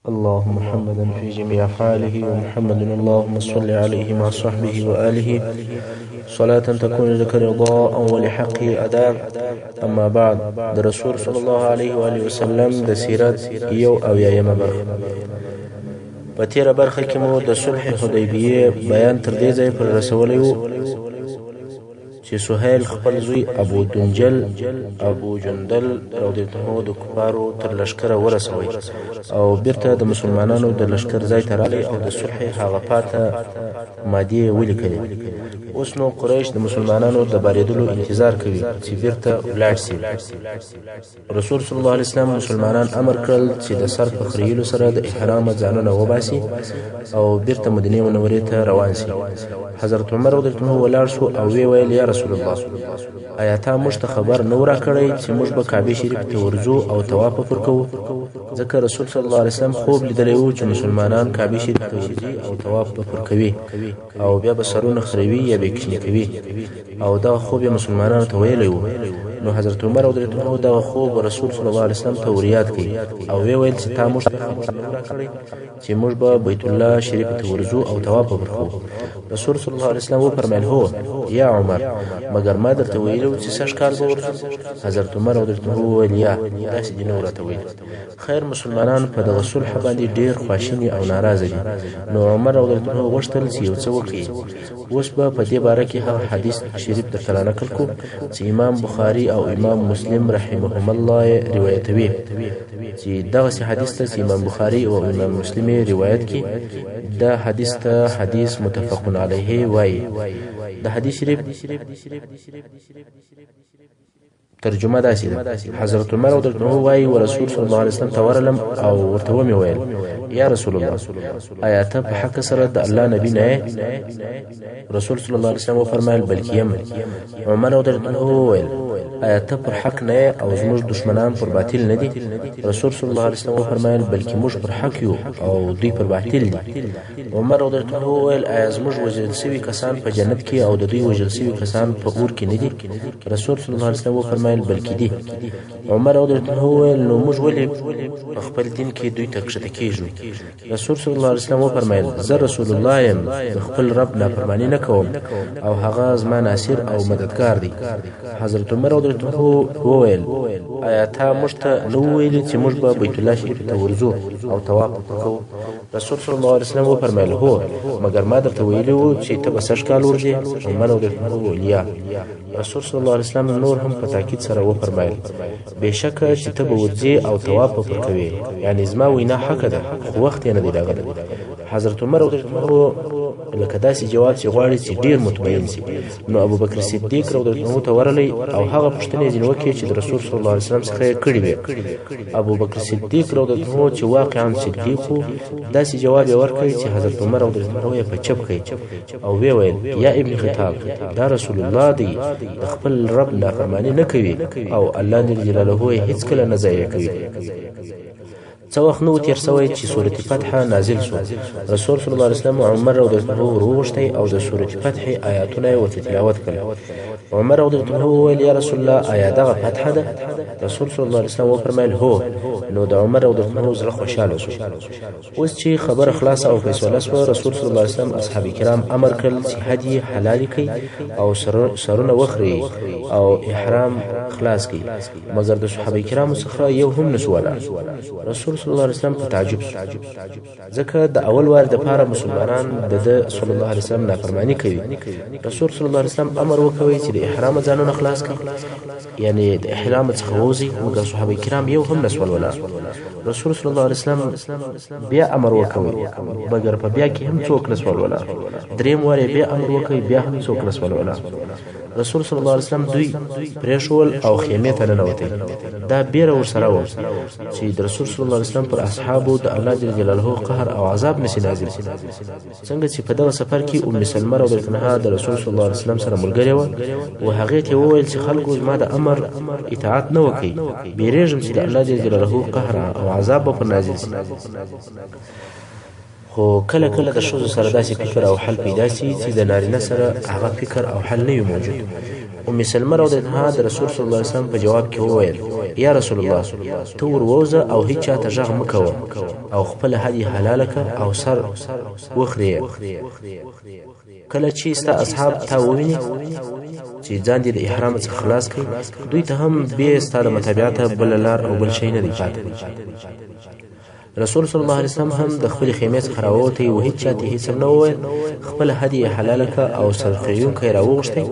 اللهم محمدا في جميع أفعاله ومحمد اللهم صل عليه مع صحبه وآله صلاة تكون لك رضاء ولحقه أداء. أما بعد، د رسول صلى الله عليه وآله وسلم د سیرت یو اویایمه برخه. په تیره برخه کې مو د صلح حدیبیه بیان تر دې ځایه پر رسولی و چې سهیل خپل زوی ابو جندل رضی الله عنه د کفارو تر لشکره ورسوي او بیرته د مسلمانانو د لشکر ځای ته راغلی او د صلح هغه پاته مادې ولیکلې. اوس نو قریش د مسلمانانو د بارېدلو انتظار کوي چې بیرته ولاړ شي. رسول صلی الله علیه وسلم مسلمانان امر کړل چې د سر په خریلو سره د احرام ځانونه وباسي او بیرته مدینه منورې ته روان شي. حضرت عمر رضی الله عنه ولاړ شو او وی ویل یا رسول الله، آیا تا موږ ته خبر نه راکړی چې موږ به کعبه شریف ته ورځو او طواف وکړو؟ ځکه رسول صلی الله علیه وسلم خوب لیدلی و چې مسلمانان کعبه شریف ته ورځي او طواف وکړي او بیا به سرونه خروي یا به کښنې کوي او دا خوب یې مسلمانانو ته ویلی و. نو حضرت عمر رضی الله عنه دغه خوب رسول صلی الله علیه وسلم ته وریاد کړي او وی ویل چې تا موږ ته خبر نه راکړی چې موږ به بیت الله شریف ته ورځو او طواف وکړو. رسول صلی الله علیه وسلم وفرمایل هو یا عمر، مګر ما درته ویلي و چې سږ کال به ورځو. حضرت عمر رضی الله عنه وویل یا داسې دې نه راته ویل. خیر مسلمانان په دغه صلح باندې ډېر خواشیني او ناراضه دي. نو عمر رضی الله عنه غوښتل چې یو څه وکړي. اوس به په دې باره کې هغه حدیث شریف درته رانقل کړو چې امام بخاري او امام مسلم رحمهم الله روایتوي، چې دغسې حدیث ته چې امام بخاري او امام مسلم روایت کړي دا حدیث ته حدیث متفق علیه وایي. د حدیث شریف ترجمه داسې ده: حضرت عمر رضی الله عنه وایي ورسول صلی الله علیه وسلم ته ورغلم او ورته ومې ویل یا رسول الله، آیا ته په حق سره د الله نبی نه یې؟ رسول صلی الله علیه وسلم وفرمایل بلکې یم. عمر رضی الله عنه وویل آیا ته پر حق نه یې او زموږ دشمنان پر باطل نه دي؟ رسول صلی الله علیه وسلم وفرمایل بلکې موږ پر حق یو او دوی پر باطل دي. عمر رضی الله عنه وویل آیا زموږ وژل سوي کسان په جنت کې او د دوی وژل سوي کسان په اور کې نه دي؟ رسول صلی الله علیه وسلم وفرمایل بلکې دي. عمر رضی الله عنه وویل نو موږ ولې په خپل دین کې دوی ته کښته کېږو؟ رسول صلی الله علیه وسلم وفرمایل زه رسول الله یم، د خپل رب نافرماني نه کوم او هغه زما ناصر او مددگار دی. حضرت عمر رضی الله عنه وویل آیا تا موږ ته نه وویلي چې موږ به بیت الله شریف ته ورځو او طواف وکړو؟ رسول صلی الله علیه وسلم وفرمایل هو، مګر ما درته ویلي و چې ته به سږ کال ورځې. عمر رضی الله عنه وویل یا. رسول صلی الله علیه وسلم نور هم په تاکید سره وفرمایل بېشکه چې ته به ورځې او طواف به کوې، یعنې زما وینا حقه ده خو وخت یې نه دی راغلی. حضرت عمر رضی الله عنه لکه داسې جواب چې غواړي چې ډېر مطمئن شي. نو ابوبکر صدیق رضی الله عنه ته ورغلی او هغه پوښتنې ځینې وکړې چې د رسول صلی الله علیه وسلم څخه یې کړې وې. ابوبکر صدیق رضی الله عنه چې واقعا صدیق و داسې جواب یې ورکړی چې حضرت عمر رضی الله عنه یې په چپ کړی او ویې ویل یا ابن خطاب، دا رسول الله دی، د خپل رب نافرماني نه کوي او الله جل جلاله یې هیڅکله نه ضایع کوي. څه وخت نه و تېر سوی چې سورة فتح نازل سو. رسول صلی الله علیه وسلم عمر رضی الله عنه وروغوښتی او د سورة فتح آیاتونه یې ورته تلاوت کړل. عمر رضی الله عنه وویل یا رسول الله آیا دغه فتح ده؟ رسول صلی الله علیه وسلم وفرمایل هو. نو د عمر رضی الله عنه زړه خوشحاله شو. اوس چې خبره خلاصه او فیصله سوه، رسول صلی الله علیه وسلم اصحاب کرام امر کړل چې هدیې حلالې کړي او سرونه وخري او احرام خلاص کړي، مګر د صحابه کرامو څخه یو هم نسو ولاړ. رسول صلی الله علیه وسلم په تعجب شو، ځکه د اول وار دپاره مسلمانان د صلی الله علیه وسلم نافرماني کوي. رسول صلی الله علیه وسلم امر وکوي چې د احرام ځانونه خلاص کړي، یعنی د احرام څخه ووځي، مګر صحابه کرام یو هم نسول ولاړ. رسول صلی الله علیه وسلم بیا امر وکوي، مګر په بیا کې هم څوک نسول ولاړ. دریم وار بیا امر وکوي، بیا هم څوک نسول ولاړ. رسول صلی الله علیه وسلم دوی پرېښول او خیمې ته ننوتی. دا بیره ورسره وه چې د رسول صلی الله علیه وسلم پر اصحابو د الله جل جلاله قهر او عذاب نشي نازل شي. څنګه چې په دغه سفر کې ام سلمه رضی الله عنها د رسول صلی الله علیه وسلم سره ملګرې وه او هغې ته وویل چې خلکو زما د امر اطاعت نه وکړي، بیریږم چې د الله جل جلاله قهر او عذاب به پر نازل شي. خو کله کله د ښځو سره داسې فکر او حل پیدا شي چې د نارینه سره هغه فکر او حل نه وي موجود. ام سلمه رضی الله عنها د رسول صلی الله علیه وسلم په جواب کې وویل: یا رسول الله، ته ور او هیڅ چاته غږ مه کوه او خپل هدی حلاله که او سر وخرې. کله چې ستا اصحاب تا وویني چې ځان دې د احرام څخه خلاص کړي، دوی ته هم بیا ستا له متابعته بله لار او بل شی نه دی پاتې. رسول صلی الله علیه وسلم هم د خپل خیمې څخه راووتی او هیڅ چاته هیڅ نه وویل. خپل هدی حلاله که او سرخیونکی راوغوښتی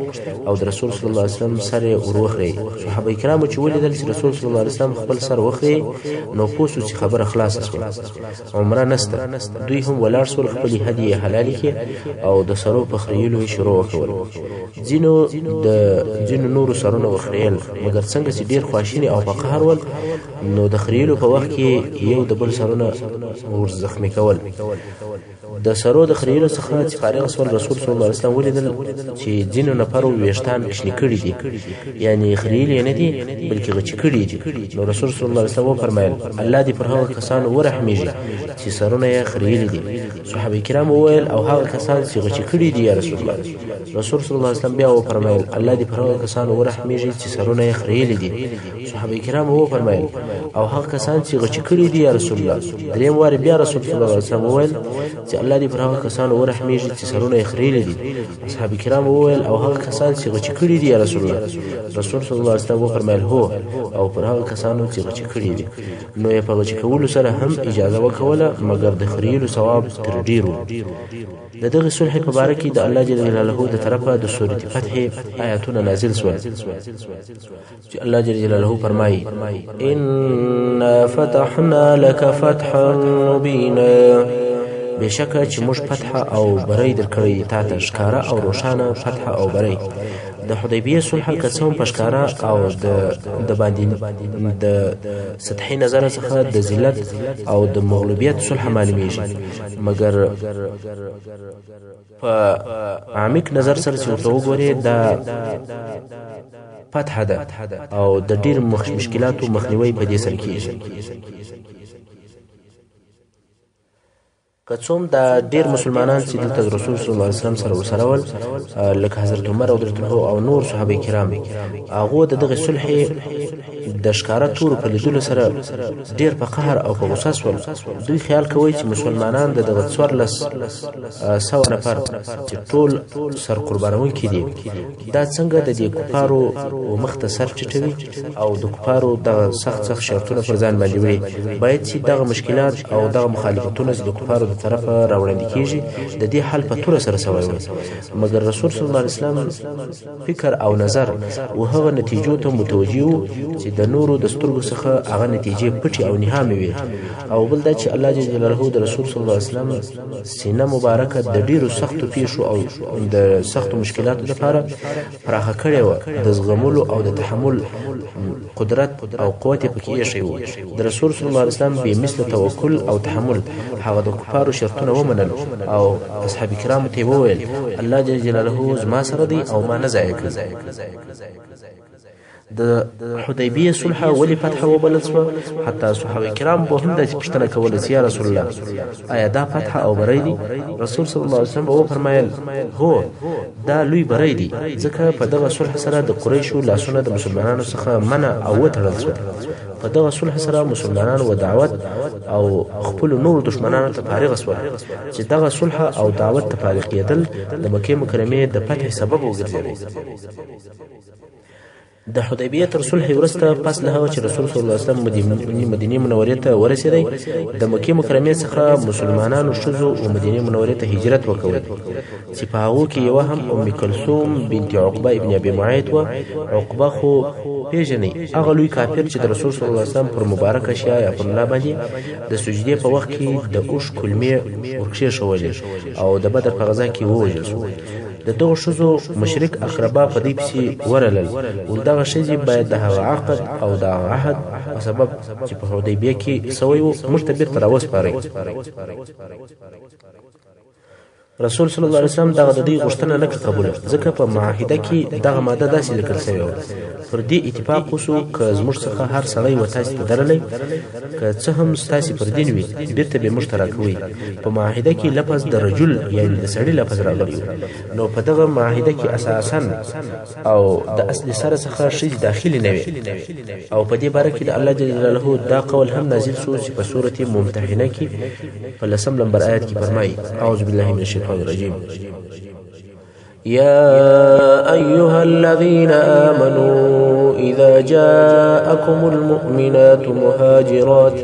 او د رسول صلی الله علیه وسلم سر یې ور وخرې. صحابه کرامو چې ولیدل چې رسول صلی الله علیه وسلم خپل سر وخرې، نو پوه سو چې خبره خلاصه شوه، عمره نسته. دوی هم ولاړ شول، خپلې هدیې حلالې کړې او د سرو په خریلو یې شروع وکول. ځینو نورو سرونه وخریل، مګر څنګه چې ډېر خواشیني او په قهر ول، نو د خریلو په وخت کې یو د بل سرونه ور زخمی کول. د سرو د خریلو څخه چې فارغ شول، رسول صلی الله علیه وسلم ولیدل چې ځینو نفرو ویښتان کوچني کړي دي، یعنی خریل یې نه دي بلکې غچ کړي دي. نو رسول صلی الله علیه وسلم وفرمایل: الله دې پر هغه کسانو ورحمیږي چې سرونه یې خریلي دي. صحابه کرام وویل: او هغه کسان چې غچ کړي دي یا رسول الله؟ رسول صلی الله علیه وسلم بیا وفرمایل: الله دې پر هغه کسانو ورحمیږي چې سرونه یې خریلي دي. صحابه کرام وفرمایل: او هغه کسان چې غچ کړي دي یا رسول الله؟ دریم وار بیا رسول صلی الله علیه وسلم وویل چې الله دې پر هغه کسانو ورحمیږي چې سرونه یې خریلي دي. اصحاب کرام وویل: او هغه کسان چې غچ کړي دي یا رسول الله؟ رسول صلی الله علیه وسلم وفرمایل: هو، او پر هغه کسانو چې غچ کړي دي. نو یې په غچ کولو سره هم اجازه وکوله، مګر د خریلو ثواب تر ډیرو. د دغه صلح په باره کې د الله جل جلاله د طرفه د سورۃ فتح آیاتونه نازل شول چې الله جل جلاله فرمایي: ان فتحنا لك فتحا مبینا، بشکه چې موږ فتح او بری درکړی تا ته، ښکاره او روښانه فتح او بری. د حدیبیه صلح که څه هم په ښکاره او د باندې د سطحي نظر څخه د ذلت او د مغلوبیت صلح معلومیږي، مګر په عمیق نظر سره چې ورته وګورې دا فتح ده او د ډېر مشکلاتو مخنیوی په دې سره کېږي. که څوم دا ډیر مسلمانان چې دلته رسول صلی الله علیه وسلم سره ورسره ول، لکه حضرت عمر رضی الله عنه او نور صحابه کرام، هغه د دغه صلح د ښکارا تور په لیدلو سره ډیر په قهر او په غصه شول. دوی خیال کوي چې مسلمانان د دغه 1400 نفر چې ټول سر قربانونکي دي، دا څنګه د دې کفارو مختصر چټوي او د کفارو د سخت شرطونه پر ځان باندې وړي. باید چې دغه مشکلات او دغه مخالفتونه د کفارو د طرفه راوړاندې کیږي، د دې حل په توره سره سوی وي. مګر رسول صلی الله علیه وسلم فکر او نظر او هغه نتیجو ته متوجه وو چې د نورو د سترګو څخه هغه نتیجې پټي او نهامي وي. او بل دا چې الله جل جلاله د رسول صلی الله علیه وسلم سینه مبارکه د ډیرو سختو پیښو او د سختو مشکلاتو لپاره پراخه کړې وه. د زغملو او د تحمل قدرت او قوت پکې ایښی و. د رسول صلی الله علیه وسلم بې مثله توکل او تحمل هغه د کفارو شرطونه ومنل او اصحاب کرامو ته وویل: الله جل جلاله زما سره دی او ما نه ضایع کوي. د حدیبیه صلح ولی فتح وبلل شوه، حتی صحابه کرام به هم داسې پوښتنه کوله چې یا رسول الله، آیا دا فتح او بری دی؟ رسول صلی الله علیه وسلم وفرمایل: هو، دا لوی بری دی، ځکه په دغه صلح سره د قریشو لاسونه د مسلمانانو څخه منع او وتړل شول. په دغه صلح سره مسلمانان و دعوت او خپل نور دشمنانو ته فارغ شول. چې دغه صلح او دعوت ته فارغ کېدل د مکې مکرمې د فتح سبب وګرځېدل. د حدیبیه تر صلح وروسته پس له هغه چې رسول صلی الله علیه وسلم مدینه منورې ته ورسېدی، د مکې مکرمې څخه مسلمانانو ښځو او مدینه منورې ته هجرت وکړ، چې په هغو کې یوه هم ام کلثوم بنت عقبه ابن ابي معیط وه. عقبه خو پیژنئ، هغه لوی کافر چې د رسول صلی الله علیه وسلم پر مبارکه شیا یا پر الله باندې د سجدې په وخت کې د اوښ کلمې ورکښېښولې او د بدر په غزا کې ووژل شو. د دغه ښځو مشرک اقربا په دې پسې ورلل، دغه ښځې باید د هغه عقد او د هغه عهد په سبب چې په حدیبیه کې سوی و موږ ته بېرته راوسپارئ. رسول صلی الله علیه وسلم دغه د دې غوښتنه نه قبول ځکه په معاهده کې دغه ماده داسې ذکر شوی و پر دې اتفاق وسو که زموږ څخه هر سړی و تاسو ته درلې که څه هم تاسو پر دین وي بیرته به مشترک وي په معاهده کې لفظ د رجل یعنی د سړي لفظ راغلی نو په دغه معاهده کې اساسا او د اصل سره څخه شی داخلي نه وي او په دې باره کې د الله جل جلاله دا قول هم نازل شو چې په سورته ممتحنه کې په لسم نمبر آیت کې فرمایي اعوذ بالله من الشیطان الرجیم يا أيها الذين آمنوا إذا جاءكم المؤمنات مهاجرات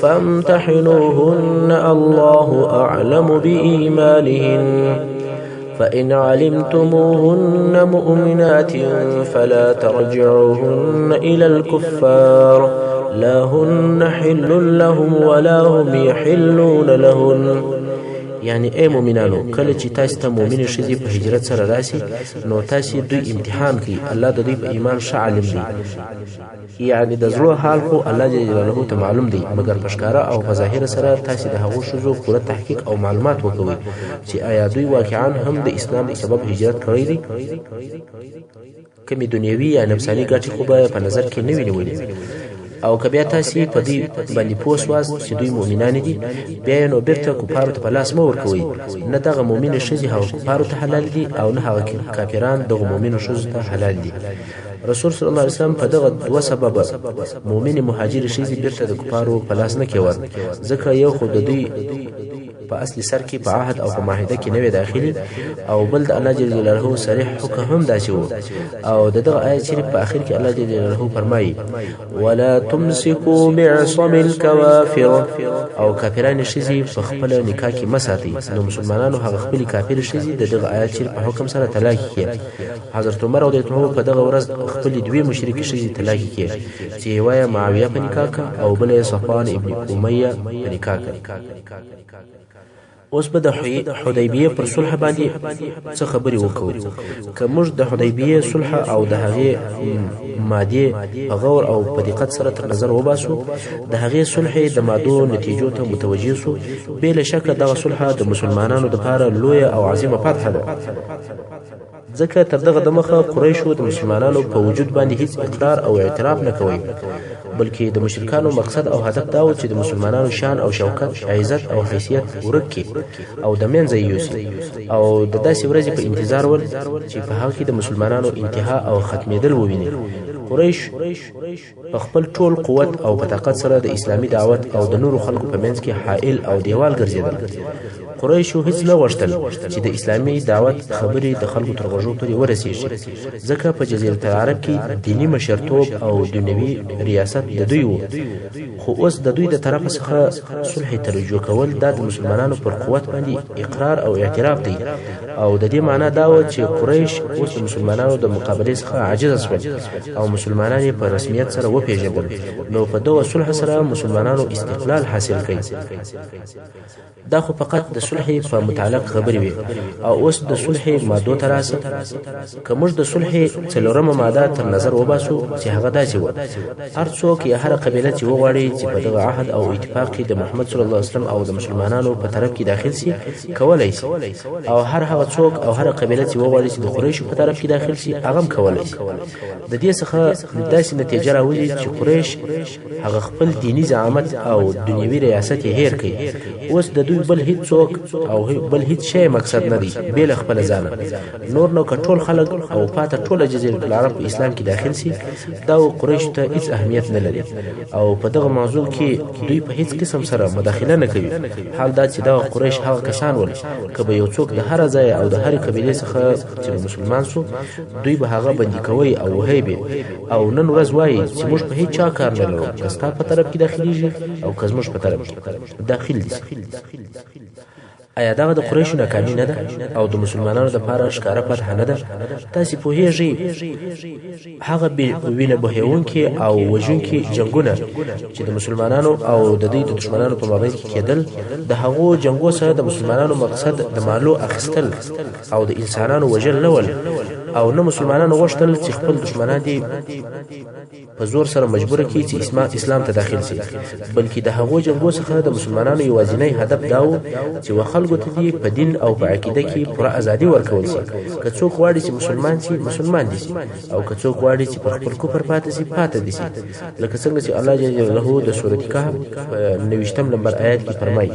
فامتحنوهن الله أعلم بإيمانهن فإن علمتموهن مؤمنات فلا ترجعوهن إلى الكفار لا هن حل لهم ولا هم يحلون لهن یعنی ای مومنانو کله چې تاسو ته مومن شې په هجرت سره راشي نو تاسو دوی امتحان کوي الله د دوی په ایمان ښه عالم دی یعنی د زړه حال خو الله جل جلاله ته معلوم دی مګر په ښکاره او په ظاهر سره تاسو د هغو ښځو پوره تحقیق او معلومات وکوي چې آیا دوی واقعا هم د اسلام په سبب هجرت کړی دي کومې دنیوي یا نفساني ګټې خو به په نظر کې نه وي نیولې او که بیا تاسو په دې باندې پوه شواست چې دوی مؤمنان دي بیا نو بیرته کفارو ته په لاس مه ورکوئ نه دغه مؤمن ښځې هغه کفارو ته حلال دي او نه هغه کافران دغه مؤمنو ښځو ته حلال دي رسول صلی الله علیه وسلم په دغه دوه سببه مؤمن مهاجر ښځې بیرته د کفارو په لاس نه کېور ځکه یو خو د دوی په اصل سر کې په عهد او په معاهده کې نوې داخلي او بل د الله جل جلاله صریح حکم هم داسې و او دغه آیت شریف په اخر کې الله جل جلاله فرمایي ولا تمسكوا بعصم الكوافر او کافرانو ښځې په خپل نکاح کې مساتي نو مسلمانانو هغه خپل کافر ښځې دغه آیت شریف په حکم سره طلاق کړي حضرت عمر رضی الله عنه په دغه ورځ خپل دوی مشرک ښځې طلاق کړي چې یو معاویه په نکاح او بل صفوان ابن امیه په نکاح اوس به د حدیبیه پر صلح باندې څه خبرې وکړو که موږ د حدیبیه صلح او د هغې ماده په غور او په دقت سره تر نظر وباسو د هغې صلح د مادو نتیجو ته متوجه سو بې شکه دغه صلح د مسلمانانو لپاره لویه او عظیمه فتحه ده ځکه تر دغه دمخه قریشو د مسلمانانو په وجود باندې هیڅ اقرار او اعتراف نه کوي بلکې د مشرکانو مقصد او هدف دا و چې د مسلمانانو شان او شوکت عزت او حیثیت ورک کړي او د منځه یوسي او د داسې ورځې په انتظار ول چې په هغه کې د مسلمانانو انتها او ختمېدل وویني قریش په خپل ټول قوت او په طاقت سره د اسلامي دعوت او د نورو خلکو په منځ کې حائل او دیوال ګرځېدل قریشو هیڅ نه غوښتل چې د اسلامي دعوت خبرې د خلکو تر غوږو پورې ورسیږي ځکه په جزیره العرب کې دینی مشرتوب او دنیوي ریاست د دوی وو خو اوس د دوی د طرف څخه صلح ترجو کول د مسلمانانو پر قوت باندې اقرار او اعتراف دی او د دې معنی دا و چې قریش اوس د مسلمانانو د مقابله څخه عاجز شول او مسلمانان په رسمیت سره وپیژندل نو په دغه صلح سره مسلمانانو استقلال حاصل کړي دا خو فقط د صلح په متعلق خبرې وي او اوس د صلح ماده تراسه که موږ د صلح څلورمه ماده تر نظر وباسو چې هغه داسې و هر څوک یا هر قبیله چې وغواړي چې په دغه عهد او اتفاق کې د محمد صلی الله علیه وسلم او د مسلمانانو په طرف کې داخل شي کولای شي او هر هغه څوک او هر قبیله چې وغواړي چې د قریشو په طرف کې داخل شي هغه هم کولای شي د دې څخه داسې نتیجه راوځي چې قریش هغه خپل دینی زعامت او دنیوي ریاست یې هیر کړي اوس د دوی بل هیڅ څوک او بل هیڅ شی مقصد نه دی بل خپل ځان نور نو کټول خلک او پاته ټوله جزیره العرب په اسلام کې داخل شي دا قریش ته هیڅ اهمیت نه لري او په دغه موضوع کې دوی په هیڅ قسم سره مداخله نه کوي حال دا چې دا قریش هغه کسان ول کبه یو څوک د هر ځای او د هر قبیله څخه چې مسلمان سو دوی به هغه بندي کوي او وهيبه او نن ورځ وایي چې موږ په هیڅ چا کار نه لرو کستا په طرف کې داخليږي او کزموږ په طرف داخل دي آیا دا د قریشو ناکامي نه ده او د مسلمانانو لپاره ښکاره فتح نه ده تاسو پوهیږئ هغه وینه بهیونکي او وژونکي جنگونه چې د مسلمانانو او د دوی د دشمنانو په مابین کې کېدل د هغو جنگو سره د مسلمانانو مقصد د مالو اخیستل او د انسانانو وژل نه ول او نه مسلمانانو غوښتل چې خپل دشمنان دي په زور سره مجبور کړي چې اسلام ته داخل شي، بلکې د هغو جنګو څخه د مسلمانانو یوازینی هدف دا و چې خلکو ته دي په دین او په عقیده کې پوره ازادي ورکول شي. که څوک غواړي چې مسلمان شي مسلمان دي شي، او که څوک غواړي چې په خپل کفر پاتې شي پاتې دي شي، لکه څنګه چې الله جل جلاله د سورۃ کهف 90 نمبر آیات کې فرمایي: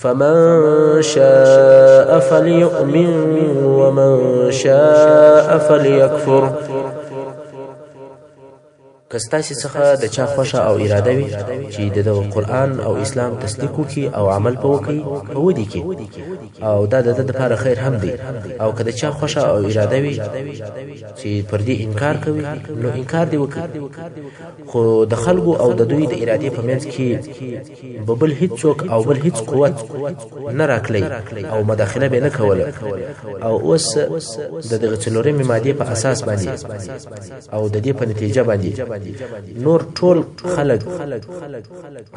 فمن شاء فليؤمن ومن شاء فليكفر. کستاسي څخه د چا خوښه او اراده وي چې د قرآن او اسلام تصدیق وکړي او عمل په وکړي په ودی کې، او دا د لپاره خیر هم دی. او که د چا خوښه او اراده وي چې پر دې انکار کوي نو انکار دی وکړي، خو د خلکو او د دوی د ارادې په منځ کې بل هیڅ څوک او بل هیڅ قوت نه راکلی او مداخله به نه کوله. او اوس د دغه څلورمې مادې په اساس باندې او د دې په نتیجه باندې نور ټول خلق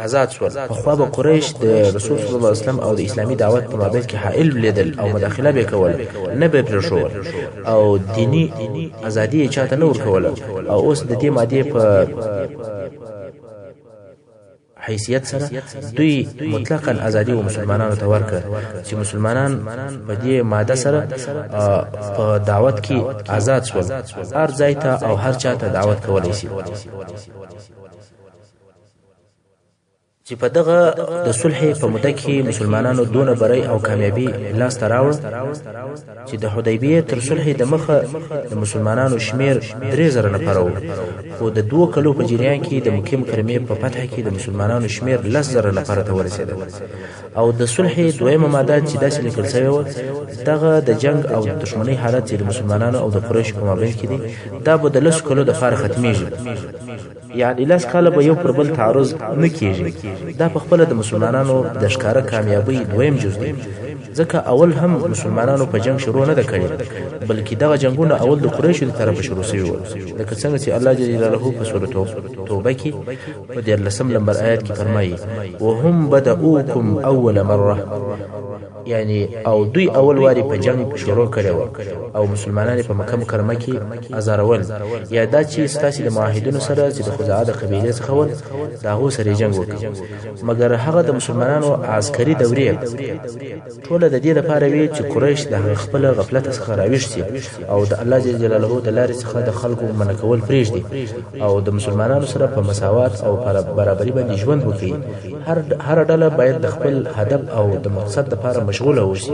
آزاد شول. په خوا به قریش د رسول صلی الله علیه وسلم او د اسلامي دعوت په مابین کې حائل لیدل او مداخله به کول، نه به پرشول او دینی ازادي چاته نه ورکول. او اوس د دې ماده په حیثیت سره دوی مطلقاً ازادي و مسلمانانو ته ورکړه چې مسلمانان په دې ماده سره په دعوت کې آزاد شول، هر ځای ته او هر چا ته دعوت کولای شي. چې په دغه د صلح په موده کې مسلمانانو دونه بری او کامیابی لاس ته راوړ چې د حدیبیه تر صلح د مخه د مسلمانانو شمیر 3000 نفر وو، خو د 2 کلو په جریان کې د مکه مکرمه په فتح کې د مسلمانانو شمیر 10000 نفر ته ورسېدل. او د صلح دویمه ماده چې داسې لیکل شوی و، دغه د جنگ او دښمنۍ حالت چې د مسلمانانو او د قریش په مابین کې دی دا به د 10 کلو د فار ختمېږي، یعنی 10 کاله به یو پر بل تعرض نه کیږي. دا په خپل د مسلمانانو د ښکارا کامیابی دویم جز دی، ځکه اول هم مسلمانانو په جنگ شروع نه کړي، بلکې دغه جنگونه اول د قریشو له طرفه شروع شوي وو، لکه څنګه چې الله جل جلاله په سورۃ توبه کې په 13 نمبر آیات کې فرمایي: وهم بدؤوکم اول مره، یعنی او دوی اول واری په جنگ شروع کړي وو او مسلمانان په مکه مکرمه کې ازارول، یا دا چې ستاسو د معاهدونو سره چې د خزاعه د قبیله څخه ول دا هو سره جنگ وکړي. مګر هغه د مسلمانانو عسکري دورې ټول د دې لپاره وی چې قریش د خپل غفلت څخه راوښتي او د الله جل جلاله د لارې څخه د خلکو منکول پریږدي او د مسلمانانو سره په مساوات او برابرۍ باندې ژوند وکړي. هر ډله باید د خپل هدف او د مقصد لپاره مشغوله وشي.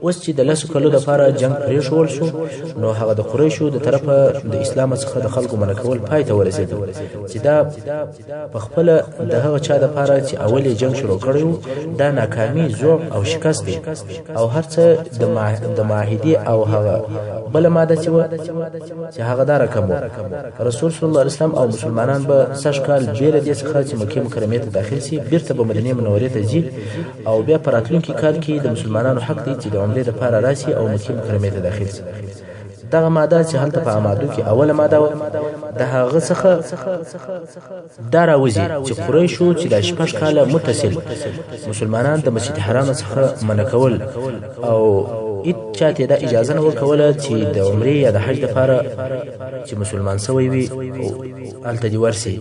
اوس چې د 10 کلو لپاره جنگ پریښول شو، نو هغه د قریشو د طرفه د اسلام څخه د خلکو منکول پای ته ورسېدل چې دا په خپل د هغه چا لپاره چې اولي جنگ شروع کړو دا ناکامي، ذوق او شکست دی، او هرڅه د معاهدي او هغه بل ماده چې هغه دا رقم رسول صلی الله علیه وسلم او مسلمانان به سش کال بیره دي څخه چې مکه مکرمه ته داخل شي، بیرته به مدینه منوره ته ځي، او بیا پراتلونکي کال کې د مسلمانانو حق دی چې د عمره لپاره راشي او مکه مکرمه ته داخل شي. دغه ماده چې هلته په امادو کې اوله ماده و، د هغه څخه دا راوځي چې قریشو چې د 8 کاله متصل مسلمانان د مسجد حرام څخه منکول او هیڅ چاته دا اجازه نه ورکوله چې د عمره یا د حج لپاره چې مسلمان سوی وي الته دی ورسي.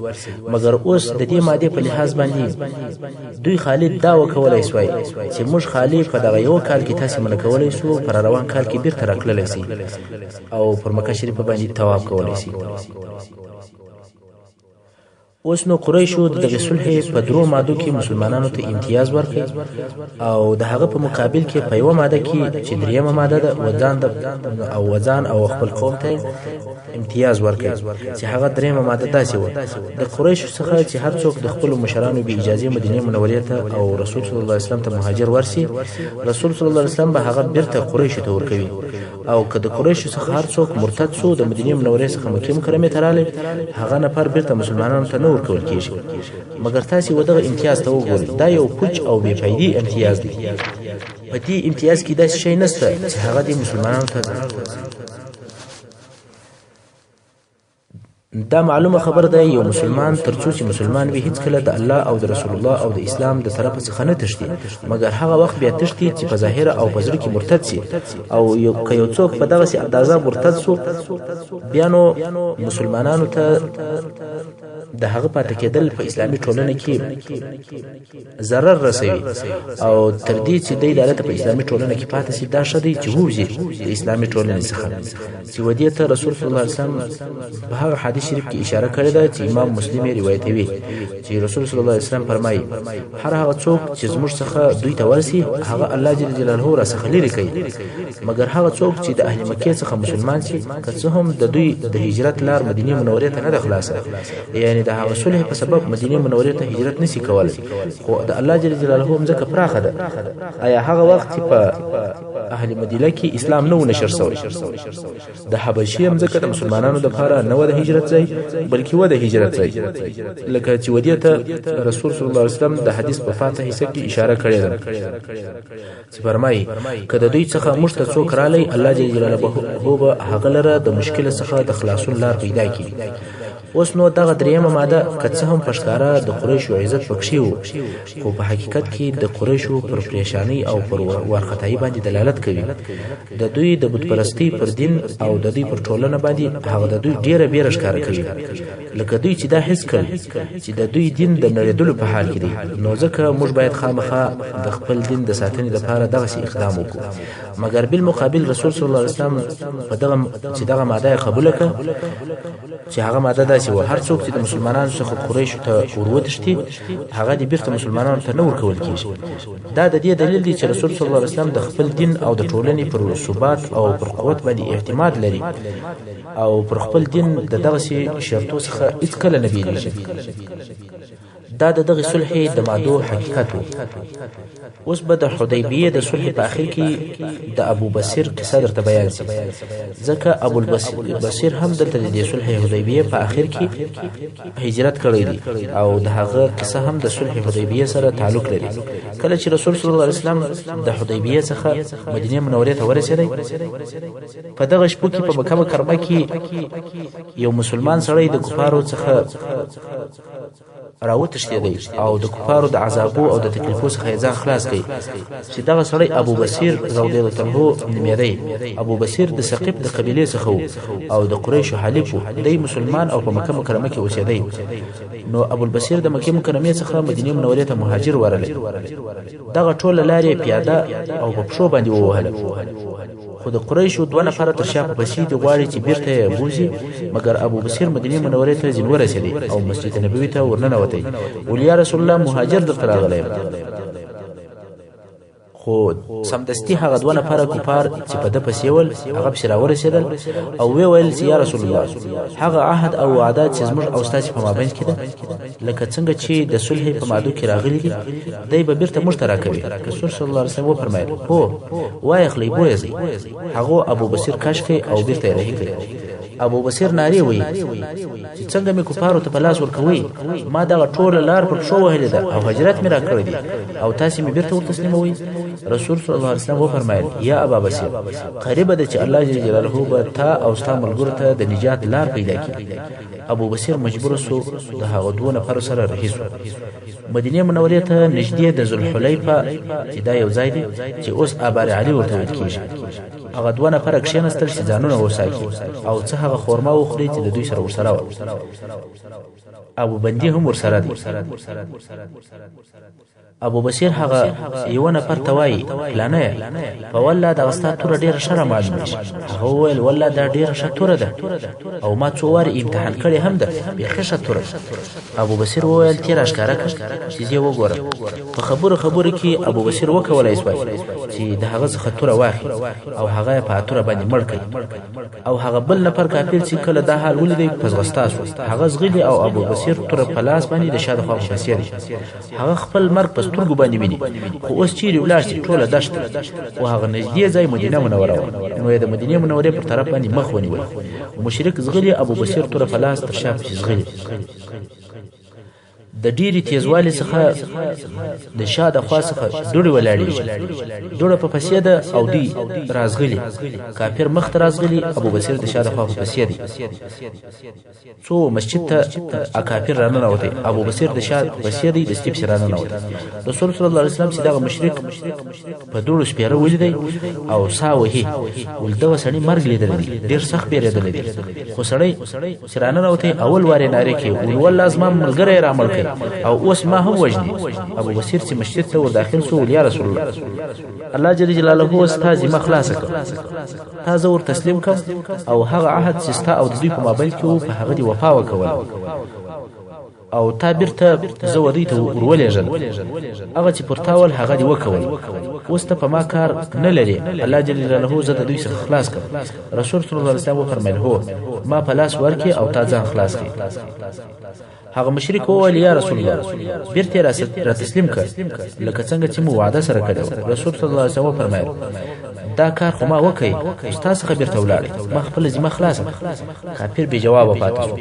مګر اوس د دې ماده په لحاظ باندې دوی خالد دا وکولای شوی چې موږ خالد په دغه یو کال کې تاسو منکولای شو، پر روان کال کې بیرته راکللی شي او پر مکه شریفه باندې طواف کولای شي. اوس نو قریشو د دغه صلح په درو ماده کې مسلمانانو ته امتیاز ورکړي او د هغه په مقابل کې په یو ماده کې چې دریمه ماده د وزن او خپل قوم ته امتیاز ورکړي چې هغه دریمه ماده داسې و د قریشو څخه چې هر څوک د خپل مشرانو به اجازه مدینه منوره ته او رسول صلی الله علیه وسلم ته مهاجر ورسي، رسول صلی الله علیه وسلم به هغه بیرته قریشو ته ورکوي، او که د قریشو څخه هر څوک مرتد شو د مدینه منوره څخه مکه مکرمه ته راغلی، هغه نفر بیرته مسلمانانو ته ورکول کیږي. مګر تاسو ودغه امتیاز ته وګورئ، دا یو پوچ او بے فایده امتیاز دی. په دې امتیاز کې داسې شی نشته چې هغه د مسلمانانو ته دا معلومه خبر ده یو مسلمان ترڅو چې مسلمان وي هیڅ کله د الله او د رسول الله او د اسلام د طرف څخه نه تښتي مګر هغه وخت بیا تښتي چې په ظاهر او په زړه کې مرتد شي او یو څوک په دغه سي اندازه مرتد شو بیا نو مسلمانانو ته د هغه پاتې کېدل په اسلامي ټولنه کې ضرر رسوي او تر دې چې د عدالت په اسلامي ټولنه کې پاتې شي دا شدي چې وځي د اسلامي ټولنې څخه چې ودی ته رسول صلی الله علیه وسلم په هغه حدیث شریف کې اشاره کړې ده چې امام مسلم یې روایتوي چې رسول صلی الله علیه وسلم فرمایي هر هغه څوک چې زموږ څخه دوی ته ورسي هغه الله جل جلاله را څخه لري کوي مګر هغه څوک چې د اهل مکه څخه مسلمان شي که څه هم د دوی د هجرت لار مدینه منوره ته نه ده خلاصه یعنی د هغه صلح په سبب مدینه منوره ته هجرت نشي کولای خو د الله جل جلاله هم ځکه پراخه ده آیا هغه وخت په اهل مدینه کې اسلام نو نشر شوی د حبشي هم ځکه د مسلمانانو د لپاره نه د هجرت ځای بلکې و د هجرت ځای لکه چې ودیته رسول صلی الله علیه وسلم د حدیث په فاتحه حصہ کې اشاره کړې ده چې فرمایي کله دوی څخه موږ ته څوک رالی الله جل جلاله هو به هغه لره د مشکل څخه د خلاصون لار پیدا کړي اوس نو دغه دریمه ماده کڅه هم پښکارا د قریشو عزت پکښي وو خو په حقیقت کې د قریشو پر پریشانی او پر ورختای باندې دلالت کوي د دوی د بت پرستی پر دین او د دوی پر ټولنه باندې هغه د دوی ډیره بیره ښکار کوي لکه دوی چې دا حس کړي چې د دوی دین د نړیدلو په حال کې دی نو ځکه موږ باید خامخا د خپل دین د ساتنې لپاره دغه اقدام وکړو مګر بالمقابل رسول صلی الله علیه وسلم په دغه ماده قبول کړه چې هغه ماده دا چې هر څوک چې د مسلمانانو څخه قریش ته وروتښتي هغه د بیرته مسلمانانو ته نه ورکول کیږي دا د دې دلیل دی چې رسول صلی الله علیه وسلم د خپل دین او د ټولنې پر ثبات او پر قوت باندې اعتماد لري او پر خپل دین د دغه شرطو څخه هیڅ کله نه بیریږي دا دغه صلح د مادو حقیقت وو اوس به د حدیبیه د صلح په اخر کې د ابو بصیر قصه درته بیان شي ځکه ابو بصیر هم دلته د صلح حدیبیه په اخر کې هجرت کړی دی او د هغه قصه هم د صلح حدیبیه سره تعلق لري کله چې رسول صلی الله علیه وسلم د حدیبیه څخه مدینه منوره ته ورسېد په دغه شپه کې په مکه مکرمه کې یو مسلمان سړی د کفارو څخه راوتښتیدی او د کفارو د عذابو او د تکلیفو څخه ځان خلاص کړي چې دغه سړی ابو بصیر رضی الله عنه نومیده ابو بصیر د ثقيف د قبيله څخه او د قریش حلیف د مسلمان او په مکه مکرمه کې اوسېدی نو ابو البصیر د مکه مکرمه څخه مدینه منوره ته مهاجر ورغلی دغه ټول لارې پیاده او په پښو باندې ووهله خو د قریشو دوه نفر تر شا په بسید غواړي چې بیرته بوزي مګر ابو بصیر مدینه منوره ته ځین ورسېدی او مسجد نبوي ته ورننوتی ولیا رسول الله مهاجر درته راغلی خو سمدستی هغه دوه نفر کفار چې په د پسیول هغه بشرا ورسېدل او وی ویل چې یا رسول الله هغه عهد او وعده چې زموږ او ستاسو په مابین کې ده لکه څنګه چې د صلح په ماده کې راغلي دي دای به بیرته مشترک کوي رسول صلی الله علیه وسلم وفرمایل هو وای خلی بوزي هغه ابو بصیر کشف او بیرته رهي کړ ابو بصیر ناری وی چې څنګه مې کفارو ته بلاس ورکوي ما دا ټول لار پر شو وهل ده او هجرت مې را کړی دي او تاسو مې بیرته تسلیموي رسول صلی الله علیه وسلم وفرمایل یا ابا بصیر قریب ده چې الله جل جلاله به تا او ستا ملګرو ته د نجات لار پیدا کړي ابو بصیر مجبور شو د هغه دوه نفر سره رهي شو مدینه منوره ته نږدې د ذوالحلیفه چې دا یو ځای دی چې اوس ابار علی ورته ویل کیږي هغه دوه نفر کښینستل چې ځانونه وساکي او څه هغه خورما وخوري چې د دوی سره ورسره و ابو بندي هم ورسره دي ابو بصیر هغه یو نفر توای لانه په والله د غستا تور ډیر شره معلومه هغه ویل والله دا ډیر شتوره ده او ما څو وار امتحان کړی هم ده به خشه توره ابو بصیر ویل تیر اشکاره کړ چې زه وګورم په خبره کې ابو بصیر وکولای شوی چې د هغه خطوره واخی او هغه په اتوره باندې مړ کړي او هغه بل نفر کافر چې کله دا حال ولیدي پزغستاسو هغه زغلی او ابو بصیر تر پلاس باندې د شاده خو فسیر هغه خپل مرګ په سترګو باندې ویني خو اوس چیرې ولاړ چې ټوله دشت او هغه نږدې ځای مدینه منوره نو د مدینه منوره پر طرف باندې مخ ونیول مشرک زغلی ابو بصیر تر پلاس تر شاف زغلی د ډیری تیزوالي څخه د شاده خوا څخه دوړې ولاړېږي. دوړه په پسې ده او دی رازغلي. کافر مخ ته رازغلي، ابو بصیر د شاده خوا په پسې دی. څو مسجد ته کافر راننوتی، ابو بصیر د شاده په پسې دی، د سټیپ سره راننوتی. رسول صلی الله علیه وسلم چې دغه مشرک په دوړو سپېره ولیدی او ساه وهي، ول دغه سړي مرګ لیدلی دی، ډېر سخت بیرېدلی دی. خو سړی چې راننوتی اول وار یې نارې کړې، ول والله زما ملګری یې رامړ کړی او اوس ما هم وژني. ابو بصیر چې مسجد ته ور داخل شو، یا رسول الله، الله جل جلاله اوس تا ذمه خلاصه کړه، تا زه ور تسلیم کړم او هغه عهد چې ستا او د دوی په مابین کې و په هغه دې وفا وکوله او تا بیرته زه ودوی ته ورولېږل، هغه چې پر تا ول هغه دې وکول. اوس ته په ما کار نه لري، الله جل جلاله زه د دوی څخه خلاص کړم. رسول صلی الله علیه وسلم وفرمیل هو، ما په لاس ورکړي او تا ځان خلاص کړي. هغه مشرک وویل یا رسول الله بیرته را تسلیم کړ لکه څنګه چې مو وعده سره کړو. رسول صلی الله علیه وسلم فرمایل دا کار خو ما وکړ، تاسو خبر ته ولاړ، ما خپل ذمه خلاصه. کافر به جواب پاتې شو.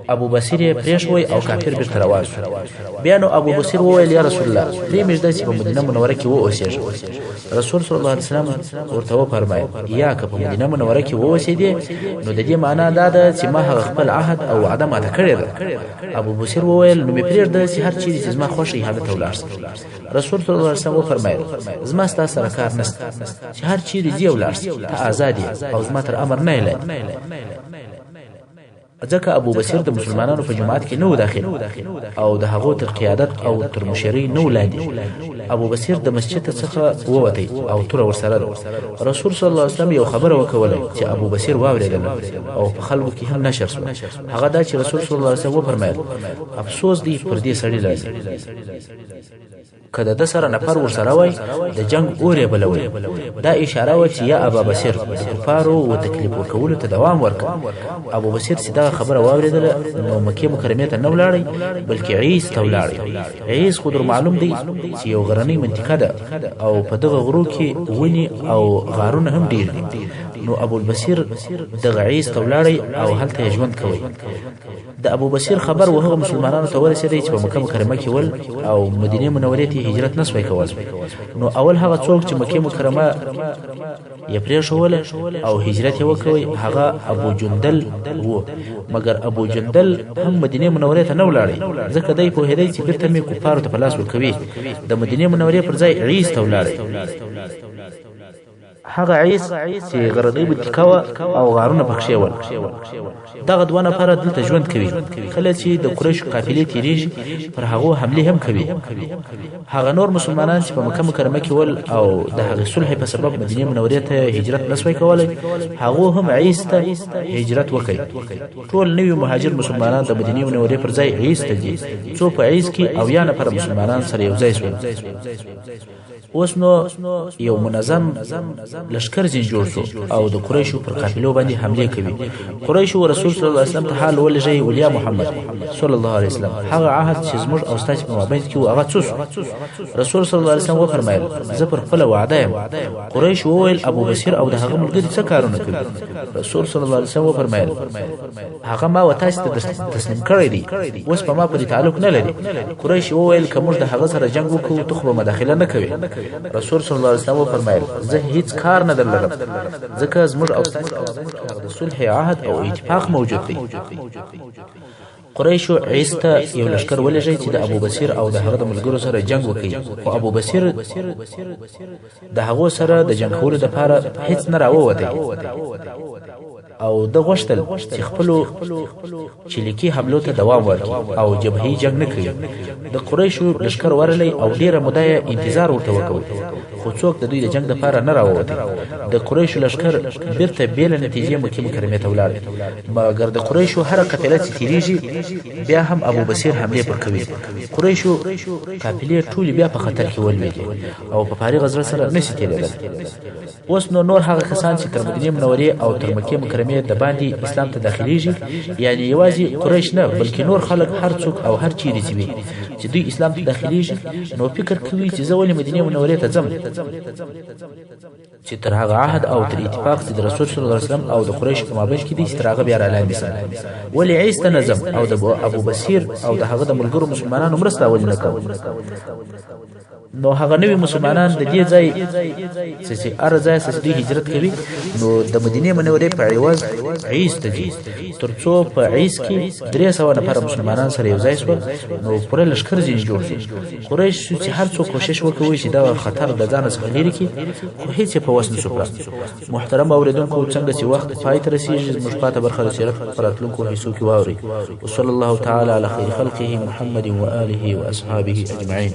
ابو بصیر پریښوي او کافر بیرته روان شو. بیا نو ابو بصیر وویل یا رسول الله دې مجده چې په مدینه منوره کې و اوسېږي. رسول صلی الله علیه وسلم ورته وفرمایل یا که په مدینه منوره کې و اوسېدې نو د دې معنا دا ده چې ما هغه خپل عهد او وعده ماته کړې ده. ابو بصیر وویل نو مې پرېږده چې هر چیرې چې زما خوښ وي هغه ته ولاړ شم. رسول صلی الله علیه وسلم وفرمایل زما ستا سره کار نشته، چې هر چیرې ځې ولاړ شې، ته آزاد یې او زما تر امر نه یې. ځکه ابو بصیر د مسلمانانو په جماعت کې نه و داخل او د هغو تر قیادت او تر مشرۍ نه و لاندې. ابو بصیر د مسجد څخه ووتی او توره ورسره ده. رسول صلی الله علیه وسلم یو خبره وکوله چې ابو بصیر واورېدله او په خلکو کې هم نشر شوه. هغه دا چې رسول صلی الله علیه وسلم وفرمایل افسوس دی پر دې سړي لازم که د سره نفر ورسره وای د جنگ اور یې بلوي. دا اشاره و چې یا ابا بصیر د کفارو و تکلیف ورکولو ته دوام ورکړه. ابو بصیر چې دا خبره واورېدله نو مکې مکرمې ته نه ولاړی بلکې عیس ته ولاړی. عیس خو در معلوم دی چې یو غرنۍ منطقه ده او په دغه غرو کې ونې او غارونه هم ډېر دي. نو ابو البصیر دغه عیس ته ولاړی او هلته یې ژوند کوي. د ابو بصیر خبر وهغه مسلمانانو ته ورسېدی چې په مکه مکرمه کې ول او مدینه منورې ته هجرت نسوي کول. نو اول هغه څوک چې مکه مکرمه یې پرېښوله او هجرت یې وکړی هغه ابو جندل و، مګر ابو جندل هم مدینه منورې ته نه ولاړی ځکه دی پوهېدی چې بیرته مې کفارو ته په لاس ورکوي. د مدینه منورې پر ځای عیس ته ولاړی. هغه عیس چې غرنۍ منطقه وه او غارونه پکښې ول. دغه دوه نفره دلته ژوند کوي. کله چې د قریشو قافلې تېرېږي پر هغو حملې هم کوي. هغه نور مسلمانان چې په مکه مکرمه کې ول او د هغې صلحې په سبب مدینې منورې ته هجرت نسوی کولی هغو هم عیس ته هجرت وکړي. ټول نوي مهاجر مسلمانان د مدینې منورې پر ځای عیس ته ځي. څو په عیس کې 80 نفره مسلمانان سره یو ځای شول. اوس نو یو منظم لشکر ځین جوړ شو او د قریشو پر قافلو باندې حمله کوي. قریشو رسول صلی الله علیه وسلم ته حال ولږي ولیا محمد صلی الله علیه وسلم هغه عهد چې زموږ او ستاسو په مابین کې هغه څه. رسول صلی الله علیه وسلم وفرمایل زه پر خپل وعده یم. قریش وویل ابو بصیر او د هغه ملګری څه کارونه کوي؟ رسول صلی الله علیه وسلم وفرمایل هغه ما وتاس ته تسلیم کړی دی، اوس په ما پورې تعلق نه لري. قریش وویل که موږ د هغه سره جنگ وکړو ته خو به مداخله نه کوي. رسول صلی الله علیه وسلم وفرمایل زه هیڅ کار نه درلرم ځکه زموږ او ستاسو د صلح عهد او اتفاق موجود دی. قریشو عیس ته یو لشکر ولېږی چې د ابو بصیر او د هغه د ملګرو سره جنگ وکړي، خو ابو بصیر د هغو سره د جنگ کولو دپاره هیڅ نه راووتی او د غوښتل چې خپلو چلیکي حملو ته دوام ورکړي او جبهي جنگ نه کوي. د قریشو لشکر ورلی او ډیره موده انتظار ورته وکړ خو څوک د دوی د جنگ دپاره نه راووتی. د قریشو لشکر بیرته بېله نتیجې مکې مکرمې ته ولاړ، مګر د قریشو هره قافله چې تېرېږي بیا هم ابو بصیر حملې پر کوي. قریشو قافلې ټولې بیا په خطر کې ولوېدې او په فارغه زړه سره نشي تېرېدلی. اوس نو نور هغه کسان چې تر مدینې منورې او تر مکې مکرمې د باندې اسلام ته داخليږي، یعنی یوازې قریش نه بلکې نور خلک هر څوک او هر چیرې چې وي چې دوی اسلام ته داخليږي نو فکر کوي چې زه ولې مدینې منورې ته ځم چې تر هغه عهد او تر اتفاق چې د رسول صلی الله علیه وسلم او د قریش په مابین کې دي چې تر هغه بیا را لاندې سي ولی عیسی ته نظم او د ابو بصیر او د هغه د ملګرو مسلمانانو مرسته ولې نه کوي نو هغه نوی مسلمانان د دې ځای چې ارزه چې هجرت کوي نو د مدینه منورې په عوض عیسی ته ځي ترڅو په عیسی کې 300 نفر مسلمانان سره یو ځای شول نو پر لشکره ځین جوړ شي قریش چې هر څوک کوشش وکوي چې دا خطر د ځان څخه لري کی خو هیڅ په وسن شو محترم اوریدونکو څنګه چې وخت پای ته رسیږي زموږ پاته برخه د سیرت پراتلونکو حصو کې واوري وصلی الله تعالی علی خیر خلقه محمد و آله و اصحابه اجمعین